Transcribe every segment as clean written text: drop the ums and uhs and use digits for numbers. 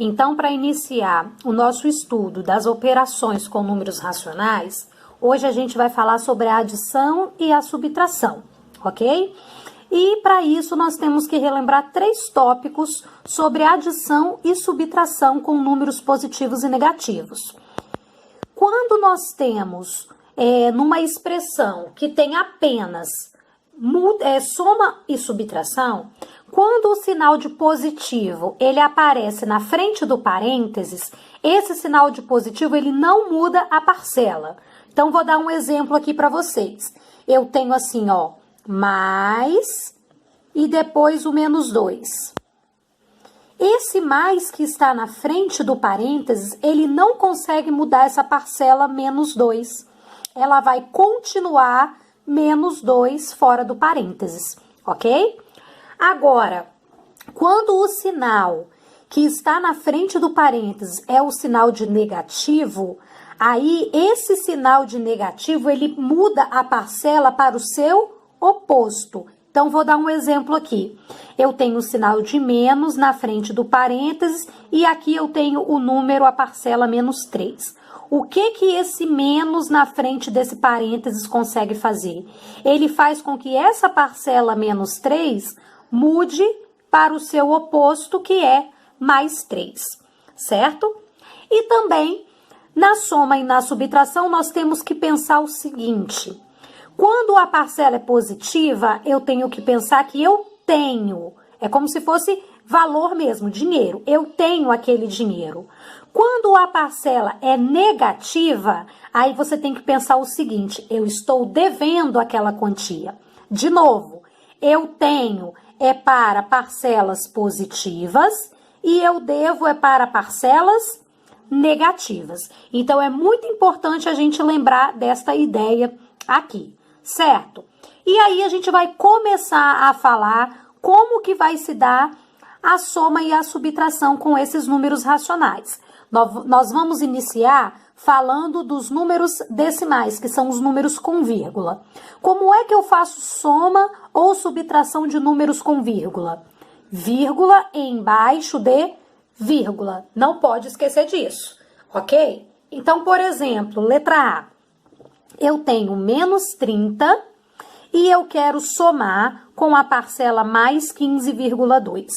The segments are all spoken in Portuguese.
Então, para iniciar o nosso estudo das operações com números racionais, hoje a gente vai falar sobre a adição e a subtração, ok? E para isso nós temos que relembrar 3 tópicos sobre adição e subtração com números positivos e negativos. Quando nós temos numa expressão que tem apenas soma e subtração, quando o sinal de positivo ele aparece na frente do parênteses, esse sinal de positivo ele não muda a parcela. Então, vou dar um exemplo aqui para vocês. Eu tenho assim, ó, mais e depois o menos 2. Esse mais que está na frente do parênteses, ele não consegue mudar essa parcela menos 2. Ela vai continuar menos 2 fora do parênteses, ok? Agora, quando o sinal que está na frente do parênteses é o sinal de negativo, aí esse sinal de negativo, ele muda a parcela para o seu oposto. Então, vou dar um exemplo aqui. Eu tenho o sinal de menos na frente do parênteses e aqui eu tenho o número, a parcela menos 3. O que esse menos na frente desse parênteses consegue fazer? Ele faz com que essa parcela menos 3 mude para o seu oposto, que é mais 3, certo? E também, na soma e na subtração, nós temos que pensar o seguinte: quando a parcela é positiva, eu tenho que pensar que eu tenho, é como se fosse valor mesmo, dinheiro, eu tenho aquele dinheiro. Quando a parcela é negativa, aí você tem que pensar o seguinte: eu estou devendo aquela quantia. De novo, eu tenho é para parcelas positivas e eu devo é para parcelas negativas. Então, é muito importante a gente lembrar desta ideia aqui, certo? E aí, a gente vai começar a falar como que vai se dar a soma e a subtração com esses números racionais. Nós vamos iniciar falando dos números decimais, que são os números com vírgula. Como é que eu faço soma ou subtração de números com vírgula? Vírgula embaixo de vírgula. Não pode esquecer disso, ok? Então, por exemplo, letra A. Eu tenho menos 30 e eu quero somar com a parcela mais 15,2.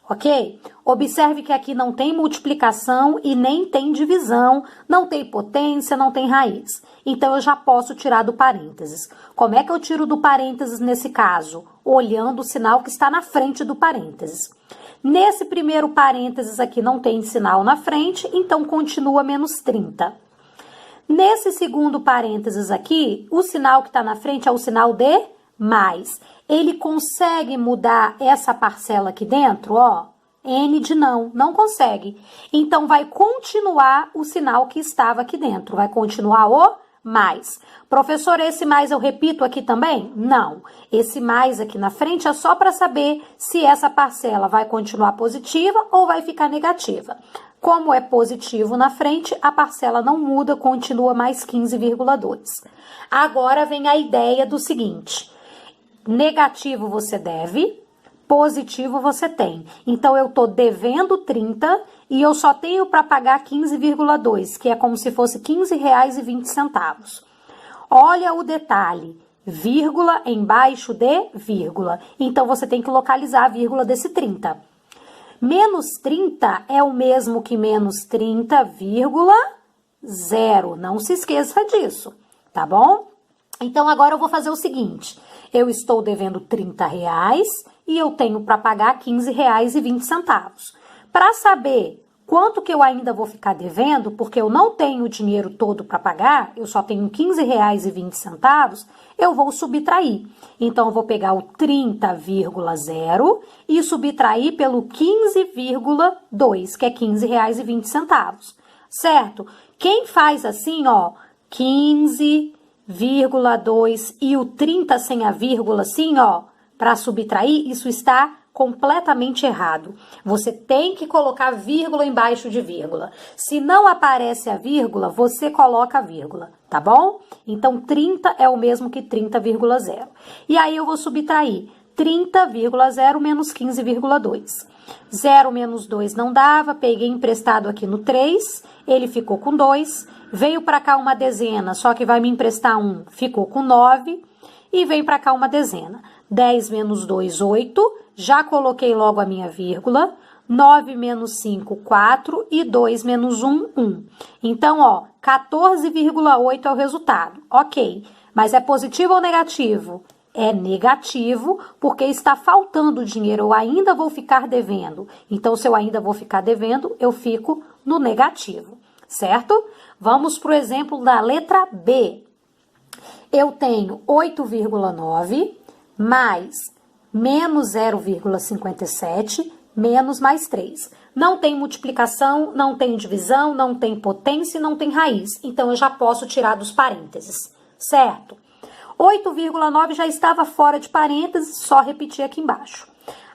Ok? Observe que aqui não tem multiplicação e nem tem divisão, não tem potência, não tem raiz. Então, eu já posso tirar do parênteses. Como é que eu tiro do parênteses nesse caso? Olhando o sinal que está na frente do parênteses. Nesse primeiro parênteses aqui não tem sinal na frente, então continua menos 30. Nesse segundo parênteses aqui, o sinal que está na frente é o sinal de mais. Ele consegue mudar essa parcela aqui dentro, ó, N de não consegue. Então, vai continuar o sinal que estava aqui dentro, vai continuar o mais. Professor, esse mais eu repito aqui também? Não. Esse mais aqui na frente é só para saber se essa parcela vai continuar positiva ou vai ficar negativa. Como é positivo na frente, a parcela não muda, continua mais 15,2. Agora vem a ideia do seguinte: negativo você deve, positivo você tem. Então, eu estou devendo 30 e eu só tenho para pagar 15,2, que é como se fosse R$ 15,20. Olha o detalhe, vírgula embaixo de vírgula. Então, você tem que localizar a vírgula desse 30. Menos 30 é o mesmo que menos 30,0. Não se esqueça disso, tá bom? Então, agora eu vou fazer o seguinte: eu estou devendo R$30 e eu tenho para pagar R$ 15,20. Para saber quanto que eu ainda vou ficar devendo, porque eu não tenho o dinheiro todo para pagar, eu só tenho R$ 15,20, eu vou subtrair. Então, eu vou pegar o 30,0 e subtrair pelo 15,2, que é R$ 15,20. Certo? Quem faz assim, ó, 15,2 e o 30 sem a vírgula assim, ó, para subtrair, isso está completamente errado. Você tem que colocar vírgula embaixo de vírgula. Se não aparece a vírgula, você coloca a vírgula, tá bom? Então, 30 é o mesmo que 30,0. E aí, eu vou subtrair 30,0 menos 15,2. 0 menos 2 não dava, peguei emprestado aqui no 3, ele ficou com 2. Veio para cá uma dezena, só que vai me emprestar 1, ficou com 9. E vem para cá uma dezena. 10 menos 2, 8. Já coloquei logo a minha vírgula. 9 menos 5, 4. E 2 menos 1, 1. Então, ó, 14,8 é o resultado. Ok, mas é positivo ou negativo? É negativo, porque está faltando dinheiro, eu ainda vou ficar devendo. Então, se eu ainda vou ficar devendo, eu fico no negativo, certo? Vamos para o exemplo da letra B. Eu tenho 8,9 mais menos 0,57 menos mais 3. Não tem multiplicação, não tem divisão, não tem potência e não tem raiz. Então, eu já posso tirar dos parênteses, certo? 8,9 já estava fora de parênteses, só repetir aqui embaixo.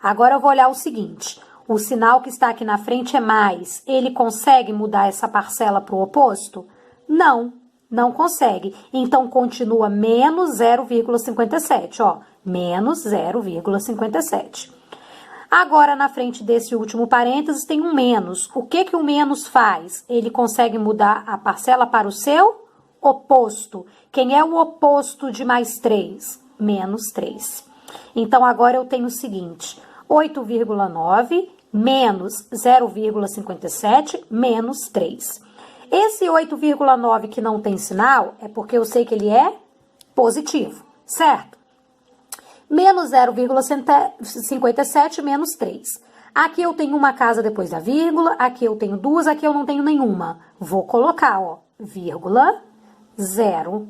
Agora eu vou olhar o seguinte, o sinal que está aqui na frente é mais. Ele consegue mudar essa parcela para o oposto? Não, não consegue. Então, continua menos 0,57, ó, menos 0,57. Agora, na frente desse último parênteses, tem um menos. O que o menos faz? Ele consegue mudar a parcela para o seu oposto. Quem é o oposto de mais 3? Menos 3. Então, agora eu tenho o seguinte, 8,9 menos 0,57 menos 3. Esse 8,9 que não tem sinal é porque eu sei que ele é positivo, certo? Menos 0,57 menos 3. Aqui eu tenho uma casa depois da vírgula, aqui eu tenho duas, aqui eu não tenho nenhuma. Vou colocar, ó, vírgula, 0,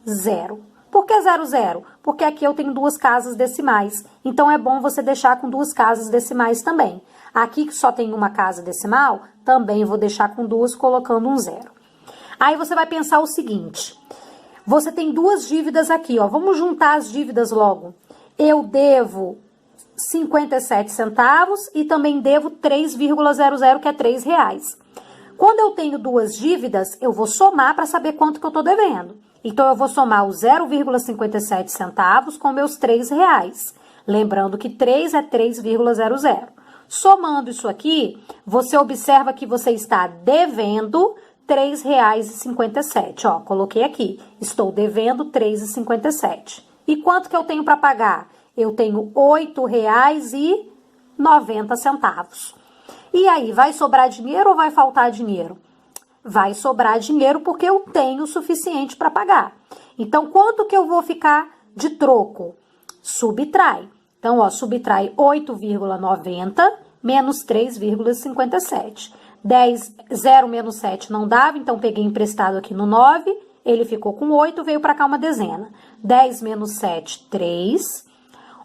0. Por que 0, 0? Porque aqui eu tenho duas casas decimais. Então, é bom você deixar com duas casas decimais também. Aqui que só tem uma casa decimal, também vou deixar com duas, colocando um 0. Aí, você vai pensar o seguinte. Você tem duas dívidas aqui, ó. Vamos juntar as dívidas logo. Eu devo 57 centavos e também devo 3,00, que é R$3. Quando eu tenho duas dívidas, eu vou somar para saber quanto que eu estou devendo. Então, eu vou somar os 0,57 centavos com meus R$3. Lembrando que 3 é 3,00. Somando isso aqui, você observa que você está devendo R$3,57. Ó, coloquei aqui. Estou devendo R$3,57. E quanto que eu tenho para pagar? Eu tenho R$8,90. E aí, vai sobrar dinheiro ou vai faltar dinheiro? Vai sobrar dinheiro porque eu tenho o suficiente para pagar. Então, quanto que eu vou ficar de troco? Subtrai. Então, ó, subtrai 8,90 menos 3,57. 0 menos 7 não dava, então peguei emprestado aqui no 9, ele ficou com 8, veio para cá uma dezena. 10 menos 7, 3.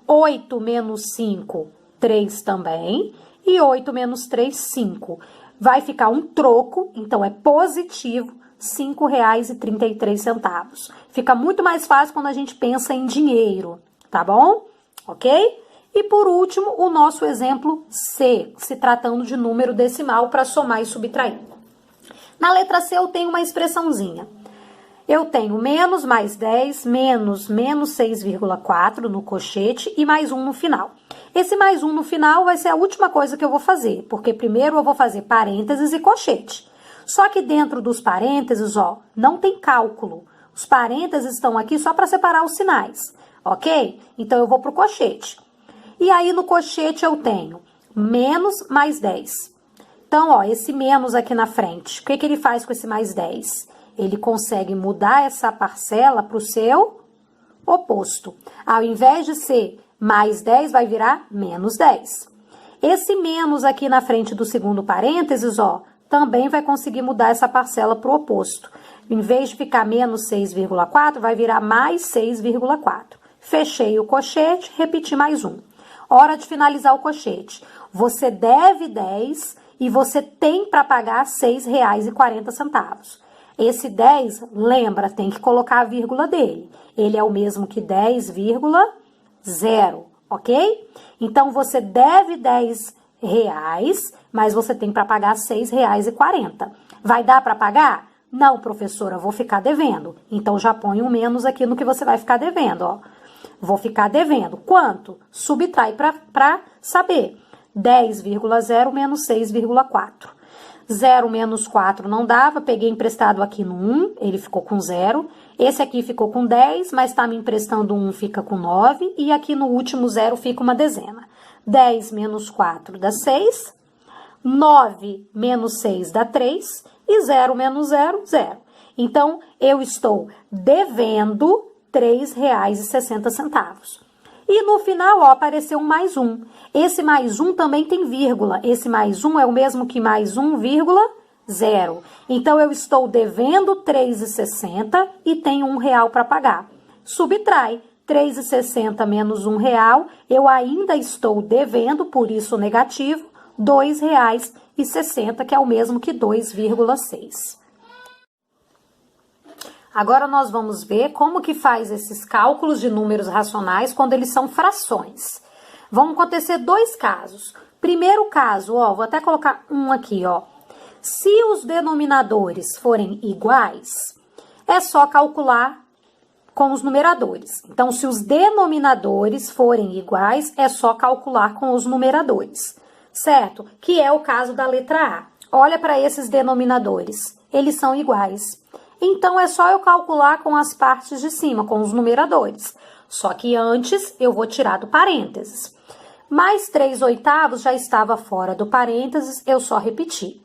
8 menos 5, 3 também. E 8 menos 3, 5. Vai ficar um troco, então é positivo, R$5,33. Fica muito mais fácil quando a gente pensa em dinheiro, tá bom? Ok? E por último, o nosso exemplo C, se tratando de número decimal para somar e subtrair. Na letra C eu tenho uma expressãozinha. Eu tenho menos mais 10, menos 6,4 no cochete e mais 1 no final. Esse mais 1 no final vai ser a última coisa que eu vou fazer, porque primeiro eu vou fazer parênteses e cochete. Só que dentro dos parênteses, ó, não tem cálculo. Os parênteses estão aqui só para separar os sinais, ok? Então, eu vou para o cochete. E aí, no cochete, eu tenho menos mais 10. Então, ó, esse menos aqui na frente, o que ele faz com esse mais 10? Ele consegue mudar essa parcela para o seu oposto. Ao invés de ser mais 10, vai virar menos 10. Esse menos aqui na frente do segundo parênteses, ó, também vai conseguir mudar essa parcela para o oposto. Em vez de ficar menos 6,4, vai virar mais 6,4. Fechei o cochete, repeti mais 1. Hora de finalizar o cochete. Você deve 10 e você tem para pagar R$6,40. Esse 10, lembra, tem que colocar a vírgula dele. Ele é o mesmo que 10,0, ok? Então, você deve R$10, mas você tem para pagar R$6,40. Vai dar para pagar? Não, professora, vou ficar devendo. Então, já põe um menos aqui no que você vai ficar devendo, ó. Vou ficar devendo. Quanto? Subtrai para saber. 10,0 menos 6,4. 0 menos 4 não dava, peguei emprestado aqui no 1, ele ficou com 0. Esse aqui ficou com 10, mas está me emprestando 1, fica com 9. E aqui no último 0 fica uma dezena. 10 menos 4 dá 6. 9 menos 6 dá 3. E 0 menos 0, 0. Então, eu estou devendo R$ 3,60. E no final, ó, apareceu um mais 1. Esse mais 1 também tem vírgula. Esse mais 1 é o mesmo que mais 1,0. Então, eu estou devendo R$ 3,60 e tenho R$ 1 para pagar. Subtrai. 3,60 menos R$ 1, eu ainda estou devendo, por isso negativo, R$ 2,60, que é o mesmo que 2,6. Agora, nós vamos ver como que faz esses cálculos de números racionais quando eles são frações. Vão acontecer dois casos. Primeiro caso, ó, vou até colocar um aqui, ó. Se os denominadores forem iguais, é só calcular com os numeradores. Então, se os denominadores forem iguais, é só calcular com os numeradores, certo? Que é o caso da letra A. Olha para esses denominadores, eles são iguais. Então, é só eu calcular com as partes de cima, com os numeradores. Só que antes, eu vou tirar do parênteses. Mais 3/8 já estava fora do parênteses, eu só repeti.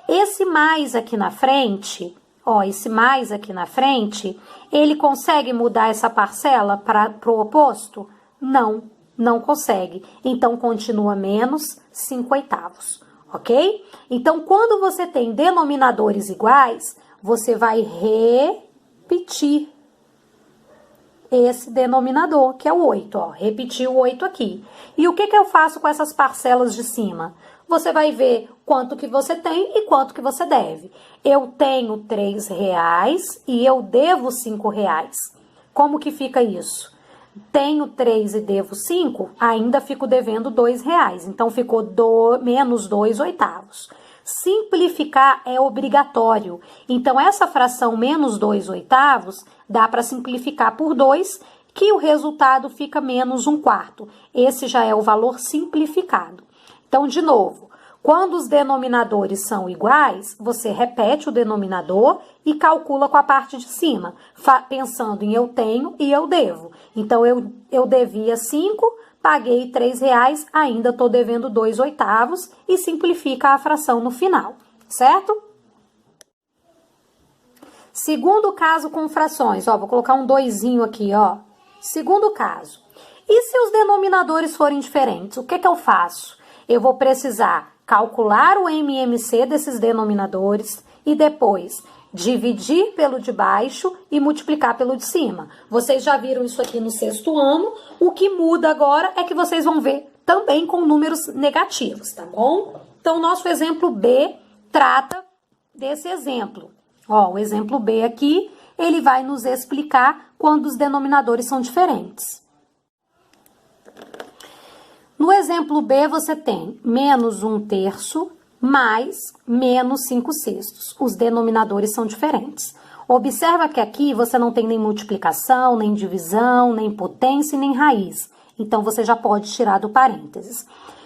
Esse mais aqui na frente, ó, esse mais aqui na frente, ele consegue mudar essa parcela para o oposto? Não, não consegue. Então, continua menos 5/8, ok? Então, quando você tem denominadores iguais, você vai repetir esse denominador, que é o 8, ó. Repetir o 8 aqui. E o que que eu faço com essas parcelas de cima? Você vai ver quanto que você tem e quanto que você deve. Eu tenho R$ 3 e eu devo R$ 5. Como que fica isso? Tenho 3 e devo 5, ainda fico devendo R$ 2. Então, ficou menos 2/8. Simplificar é obrigatório. Então, essa fração menos 2/8 dá para simplificar por 2, que o resultado fica menos 1/4. Esse já é o valor simplificado. Então, de novo, quando os denominadores são iguais, você repete o denominador e calcula com a parte de cima, pensando em eu tenho e eu devo. Então, eu devia 5, paguei R$ 3, ainda estou devendo 2/8 e simplifica a fração no final, certo? Segundo caso com frações, ó, vou colocar um 2zinho aqui, ó. Segundo caso. E se os denominadores forem diferentes, o que que eu faço? Eu vou precisar calcular o MMC desses denominadores e depois dividir pelo de baixo e multiplicar pelo de cima. Vocês já viram isso aqui no 6º ano. O que muda agora é que vocês vão ver também com números negativos, tá bom? Então, nosso exemplo B trata desse exemplo. Ó, o exemplo B aqui, ele vai nos explicar quando os denominadores são diferentes. No exemplo B, você tem menos 1/3 mais menos 5/6. Os denominadores são diferentes. Observa que aqui você não tem nem multiplicação, nem divisão, nem potência e nem raiz. Então, você já pode tirar do parênteses.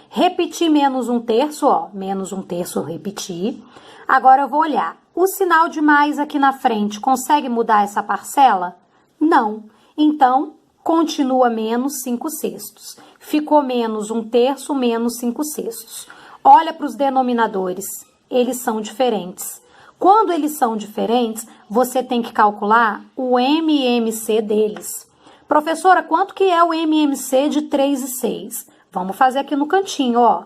Repetir menos 1/3, ó, menos 1/3 eu repeti. Agora, eu vou olhar. O sinal de mais aqui na frente consegue mudar essa parcela? Não. Então, continua menos 5/6. Ficou menos 1/3, menos 5/6. Olha para os denominadores, eles são diferentes. Quando eles são diferentes, você tem que calcular o MMC deles. Professora, quanto que é o MMC de 3 e 6? Vamos fazer aqui no cantinho, ó.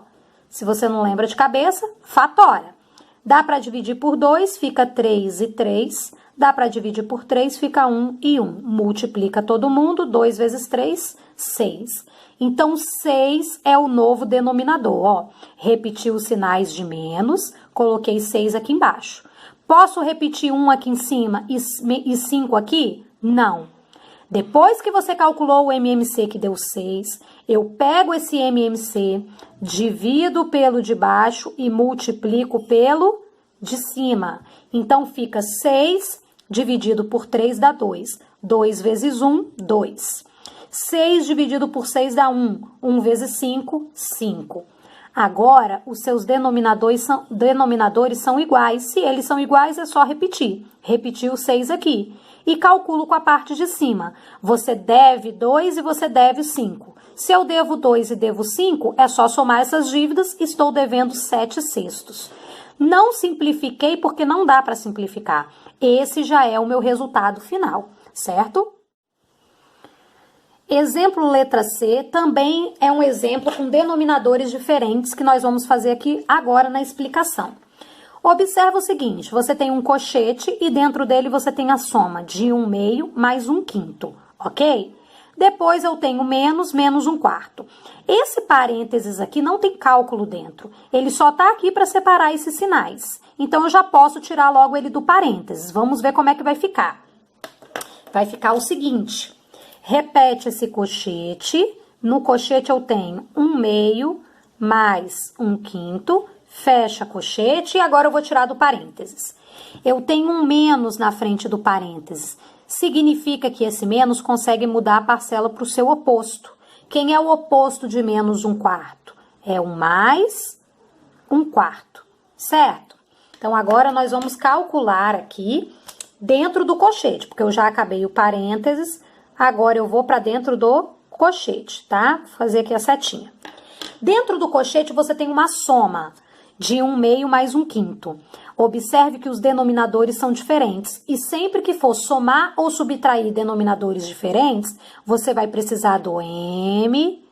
Se você não lembra de cabeça, fatora. Dá para dividir por 2, fica 3 e 3. Dá para dividir por 3, fica 1 e 1. Multiplica todo mundo, 2 vezes 3, 6. Então, 6 é o novo denominador, ó. Repeti os sinais de menos, coloquei 6 aqui embaixo. Posso repetir 1 aqui em cima e 5 aqui? Não. Depois que você calculou o MMC que deu 6, eu pego esse MMC, divido pelo de baixo e multiplico pelo de cima. Então, fica 6 dividido por 3 dá 2. 2 vezes 1, 2. 6 dividido por 6 dá 1. 1 vezes 5, 5. Agora, os seus denominadores são iguais. Se eles são iguais, é só repetir. Repetir o 6 aqui. E calculo com a parte de cima. Você deve 2 e você deve 5. Se eu devo 2 e devo 5, é só somar essas dívidas. Estou devendo 7/6. Não simplifiquei porque não dá para simplificar. Esse já é o meu resultado final, certo? Exemplo letra C também é um exemplo com denominadores diferentes que nós vamos fazer aqui agora na explicação. Observa o seguinte, você tem um cochete e dentro dele você tem a soma de 1/2 mais 1/5, ok? Depois eu tenho menos 1/4. Esse parênteses aqui não tem cálculo dentro, ele só está aqui para separar esses sinais. Então eu já posso tirar logo ele do parênteses, vamos ver como é que vai ficar. Vai ficar o seguinte... Repete esse cochete. No cochete eu tenho 1/2 mais 1/5. Fecha cochete e agora eu vou tirar do parênteses. Eu tenho um menos na frente do parênteses. Significa que esse menos consegue mudar a parcela para o seu oposto. Quem é o oposto de menos 1/4? É o mais 1/4, certo? Então agora nós vamos calcular aqui dentro do cochete, porque eu já acabei o parênteses. Agora eu vou para dentro do cochete, tá? Vou fazer aqui a setinha. Dentro do cochete você tem uma soma de 1/2 mais 1/5. Observe que os denominadores são diferentes. E sempre que for somar ou subtrair denominadores diferentes, você vai precisar do MMC.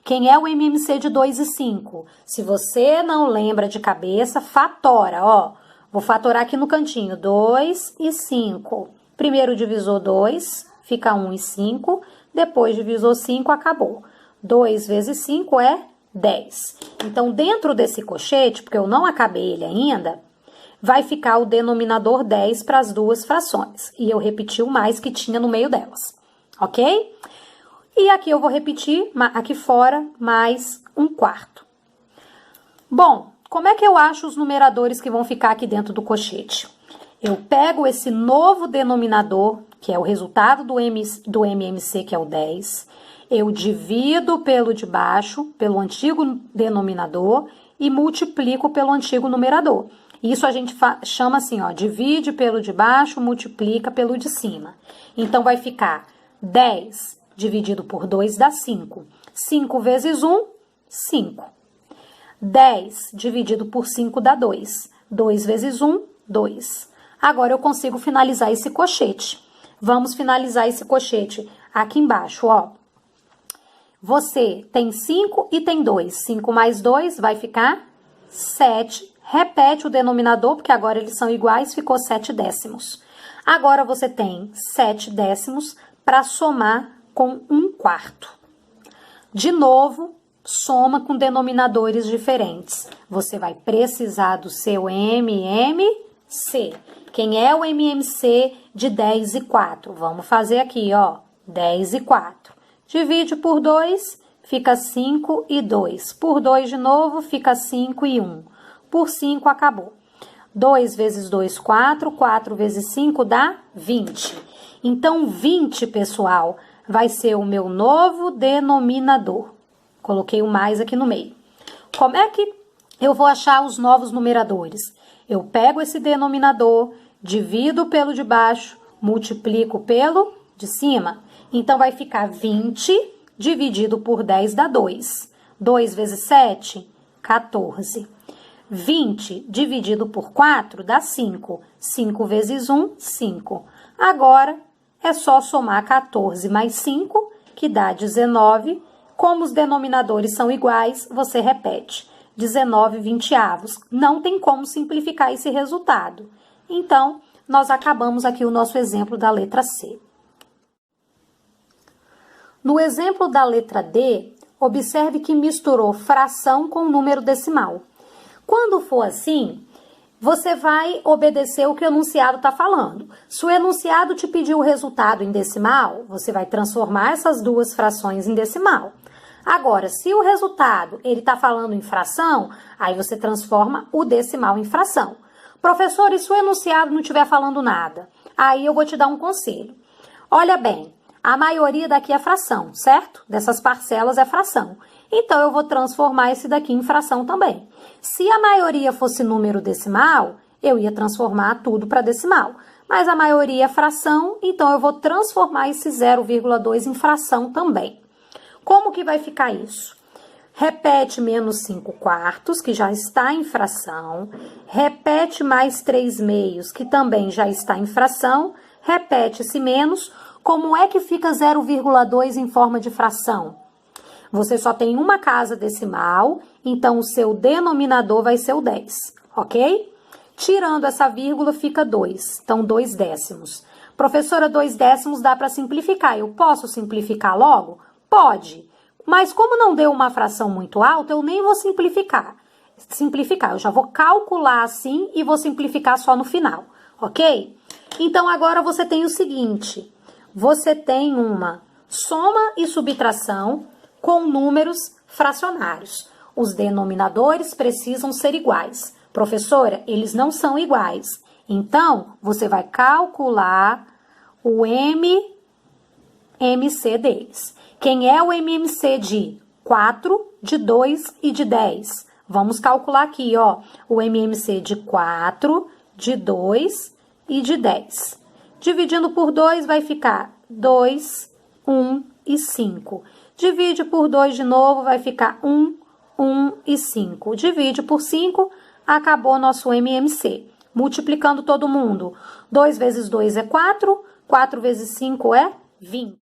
Quem é o MMC de 2 e 5? Se você não lembra de cabeça, fatora, ó. Vou fatorar aqui no cantinho, 2 e 5. Primeiro divisor 2, fica 1 e 5. Depois divisor 5, acabou. 2 vezes 5 é 10. Então, dentro desse cochete, porque eu não acabei ele ainda, vai ficar o denominador 10 para as duas frações. E eu repeti o mais que tinha no meio delas, ok? E aqui eu vou repetir, aqui fora, mais 1/4. Bom, como é que eu acho os numeradores que vão ficar aqui dentro do cochete? Eu pego esse novo denominador, que é o resultado do MMC, que é o 10. Eu divido pelo de baixo, pelo antigo denominador, e multiplico pelo antigo numerador. Isso a gente chama assim, ó, divide pelo de baixo, multiplica pelo de cima. Então, vai ficar 10 dividido por 2 dá 5. 5 vezes 1, 5. 10 dividido por 5 dá 2. 2 vezes 1, 2. Agora eu consigo finalizar esse cochete. Vamos finalizar esse cochete aqui embaixo, ó. Você tem 5 e tem 2. 5 mais 2 vai ficar 7. Repete o denominador, porque agora eles são iguais, ficou 7/10. Agora você tem 7/10 para somar com 1/4. De novo, soma com denominadores diferentes. Você vai precisar do seu MMC. Quem é o MMC de 10 e 4? Vamos fazer aqui, ó, 10 e 4. Divide por 2, fica 5 e 2. Por 2 de novo, fica 5 e 1. Por 5, acabou. 2 vezes 2, 4. 4 vezes 5 dá 20. Então, 20, pessoal, vai ser o meu novo denominador. Coloquei o mais aqui no meio. Como é que eu vou achar os novos numeradores? Eu pego esse denominador, divido pelo de baixo, multiplico pelo de cima. Então, vai ficar 20 dividido por 10 dá 2. 2 vezes 7, 14. 20 dividido por 4 dá 5. 5 vezes 1, 5. Agora, é só somar 14 mais 5, que dá 19. Como os denominadores são iguais, você repete. 19/20. Não tem como simplificar esse resultado. Então, nós acabamos aqui o nosso exemplo da letra C. No exemplo da letra D, observe que misturou fração com número decimal. Quando for assim, você vai obedecer o que o enunciado está falando. Se o enunciado te pedir o resultado em decimal, você vai transformar essas duas frações em decimal. Agora, se o resultado ele está falando em fração, aí você transforma o decimal em fração. Professor, e se o enunciado não estiver falando nada? Aí eu vou te dar um conselho. Olha bem, A maioria daqui é fração, certo? Dessas parcelas é fração. Então, eu vou transformar esse daqui em fração também. Se a maioria fosse número decimal, eu ia transformar tudo para decimal. Mas a maioria é fração, então eu vou transformar esse 0,2 em fração também. Como que vai ficar isso? Repete menos 5 quartos, que já está em fração. Repete mais 3 meios, que também já está em fração. Repete esse menos. Como é que fica 0,2 em forma de fração? Você só tem uma casa decimal, então o seu denominador vai ser o 10, ok? Tirando essa vírgula, fica 2, então 2 décimos. Professora, 2 décimos dá para simplificar. Eu posso simplificar logo? Pode. Mas como não deu uma fração muito alta, eu nem vou simplificar. Eu já vou calcular assim e vou simplificar só no final, ok? Então, agora você tem o seguinte, você tem uma soma e subtração com números fracionários. Os denominadores precisam ser iguais. Professora, eles não são iguais. Então, você vai calcular o MMC deles. Quem é o MMC de 4, de 2 e de 10? Vamos calcular aqui, ó, o MMC de 4, de 2 e de 10. Dividindo por 2 vai ficar 2, 1 e 5. Divide por 2 de novo, vai ficar 1, 1 e 5. Divide por 5, acabou nosso MMC. Multiplicando todo mundo, 2 vezes 2 é 4, 4 vezes 5 é 20.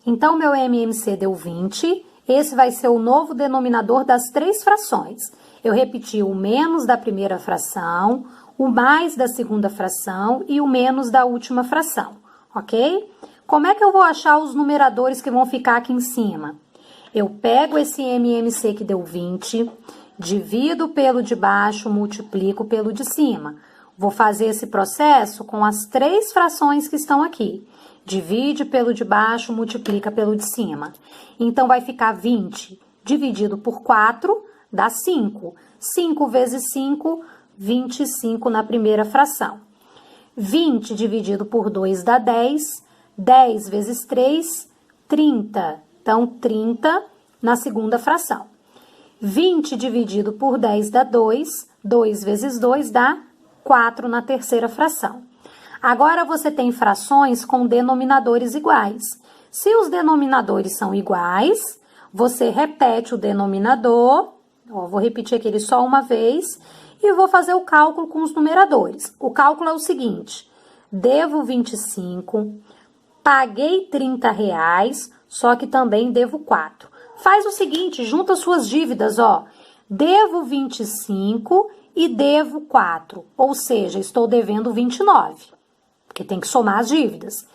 Então, meu MMC deu 20, esse vai ser o novo denominador das 3 frações. Eu repeti o menos da primeira fração, o mais da segunda fração e o menos da última fração, ok? Como é que eu vou achar os numeradores que vão ficar aqui em cima? Eu pego esse MMC que deu 20, divido pelo de baixo, multiplico pelo de cima. Vou fazer esse processo com as 3 frações que estão aqui. Divide pelo de baixo, multiplica pelo de cima. Então, vai ficar 20 dividido por 4, dá 5. 5 vezes 5, 25 na primeira fração. 20 dividido por 2 dá 10. 10 vezes 3, 30. Então, 30 na segunda fração. 20 dividido por 10 dá 2. 2 vezes 2 dá 4 na terceira fração. Agora, você tem frações com denominadores iguais. Se os denominadores são iguais, você repete o denominador, ó, vou repetir aquele só uma vez, e vou fazer o cálculo com os numeradores. O cálculo é o seguinte, devo 25, paguei 30 reais, só que também devo 4. Faz o seguinte, junta suas dívidas, ó, devo 25 e devo 4, ou seja, estou devendo 29. Porque tem que somar as dívidas.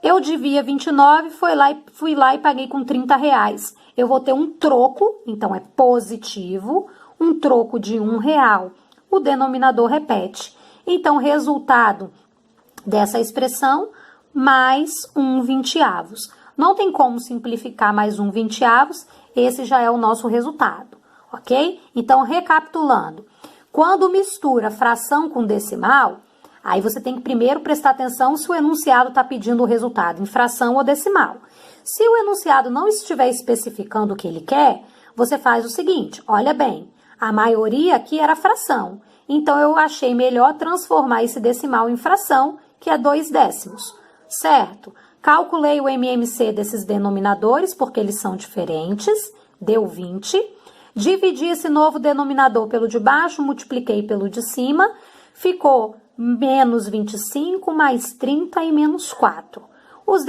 Eu devia 29, fui lá e paguei com 30 reais. Eu vou ter um troco, então é positivo, um troco de R$1. O denominador repete. Então, resultado dessa expressão, mais 1/20. Não tem como simplificar mais 1/20, esse já é o nosso resultado, ok? Então, recapitulando. Quando mistura fração com decimal, aí você tem que primeiro prestar atenção se o enunciado está pedindo o resultado em fração ou decimal. Se o enunciado não estiver especificando o que ele quer, você faz o seguinte, olha bem, a maioria aqui era fração, então eu achei melhor transformar esse decimal em fração, que é 2 décimos, certo? Calculei o MMC desses denominadores, porque eles são diferentes, deu 20. Dividi esse novo denominador pelo de baixo, multipliquei pelo de cima, ficou menos 25, mais 30 e menos 4. Os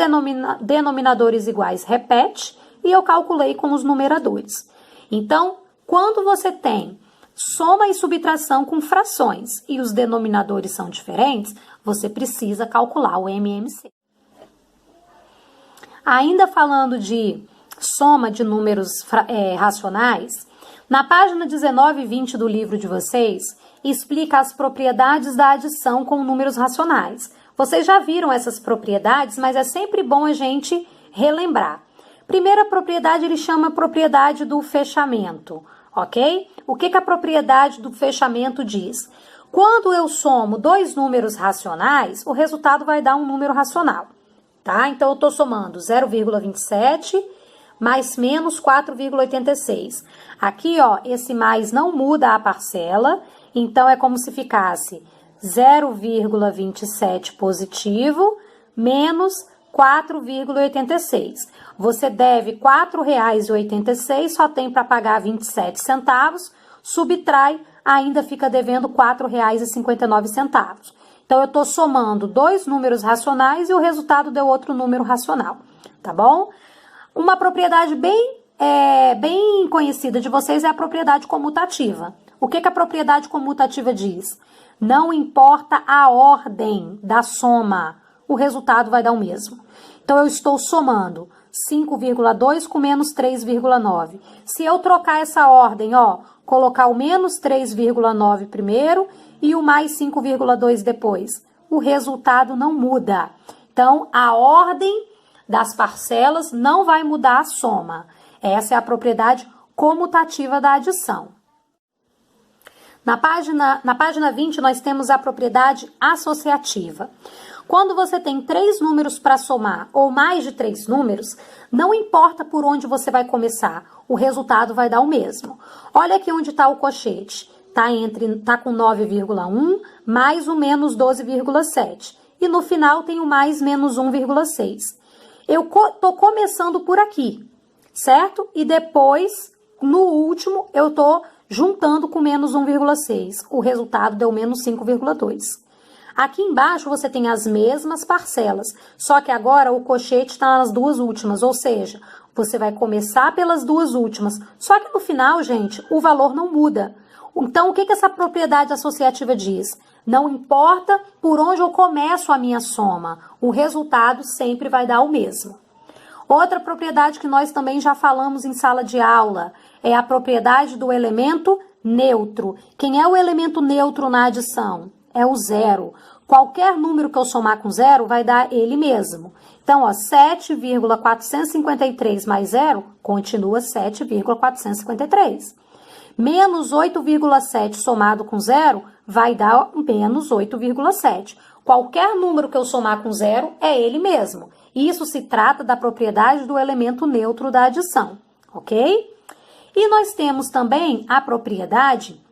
denominadores iguais repete e eu calculei com os numeradores. Então, quando você tem soma e subtração com frações e os denominadores são diferentes, você precisa calcular o MMC. Ainda falando de soma de números racionais, na página 19 e 20 do livro de vocês, explica as propriedades da adição com números racionais. Vocês já viram essas propriedades, mas é sempre bom a gente relembrar. Primeira propriedade, ele chama a propriedade do fechamento, ok? O que a propriedade do fechamento diz? Quando eu somo 2 números racionais, o resultado vai dar um número racional. tá? Então, eu tô somando 0,27 mais menos 4,86. Aqui, ó, esse mais não muda a parcela, então é como se ficasse 0,27 positivo menos 4,86. Você deve R$ 4,86, só tem para pagar 27 centavos, subtrai, ainda fica devendo R$ 4,59. Então, eu estou somando dois números racionais e o resultado deu outro número racional, tá bom? Uma propriedade bem conhecida de vocês é a propriedade comutativa. O que a propriedade comutativa diz? Não importa a ordem da soma, o resultado vai dar o mesmo. Então, eu estou somando 5,2 com menos 3,9. Se eu trocar essa ordem, ó, colocar o menos 3,9 primeiro e o mais 5,2 depois, o resultado não muda. Então, a ordem das parcelas não vai mudar a soma. Essa é a propriedade comutativa da adição. Na página 20, nós temos a propriedade associativa. Quando você tem 3 números para somar ou mais de 3 números, não importa por onde você vai começar, o resultado vai dar o mesmo. Olha aqui onde está o cochete. Tá com 9,1 mais o menos 12,7. E no final tem o mais menos 1,6. Eu tô começando por aqui, certo? E depois, no último, eu tô juntando com menos 1,6. O resultado deu menos 5,2. Aqui embaixo você tem as mesmas parcelas, só que agora o cochete está nas duas últimas, ou seja, você vai começar pelas duas últimas. Só que no final, gente, o valor não muda. Então, o que essa propriedade associativa diz? Não importa por onde eu começo a minha soma, o resultado sempre vai dar o mesmo. Outra propriedade que nós também já falamos em sala de aula é a propriedade do elemento neutro. Quem é o elemento neutro na adição? É o zero. Qualquer número que eu somar com zero vai dar ele mesmo. Então, ó, 7,453 mais zero continua 7,453. Menos 8,7 somado com zero vai dar menos 8,7. Qualquer número que eu somar com zero é ele mesmo. Isso se trata da propriedade do elemento neutro da adição, ok? E nós temos também a propriedade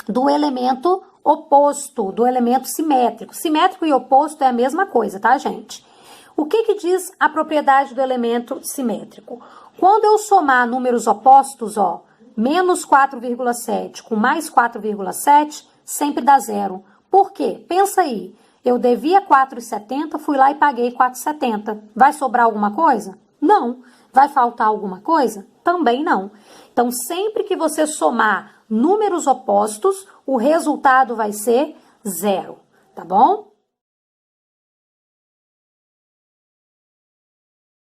do elemento oposto, do elemento simétrico. Simétrico e oposto é a mesma coisa, tá, gente? O que diz a propriedade do elemento simétrico? Quando eu somar números opostos, ó, menos 4,7 com mais 4,7, sempre dá zero. Por quê? Pensa aí. Eu devia 4,70, fui lá e paguei 4,70. Vai sobrar alguma coisa? Não. Vai faltar alguma coisa? Também não. Então, sempre que você somar números opostos, o resultado vai ser zero, tá bom?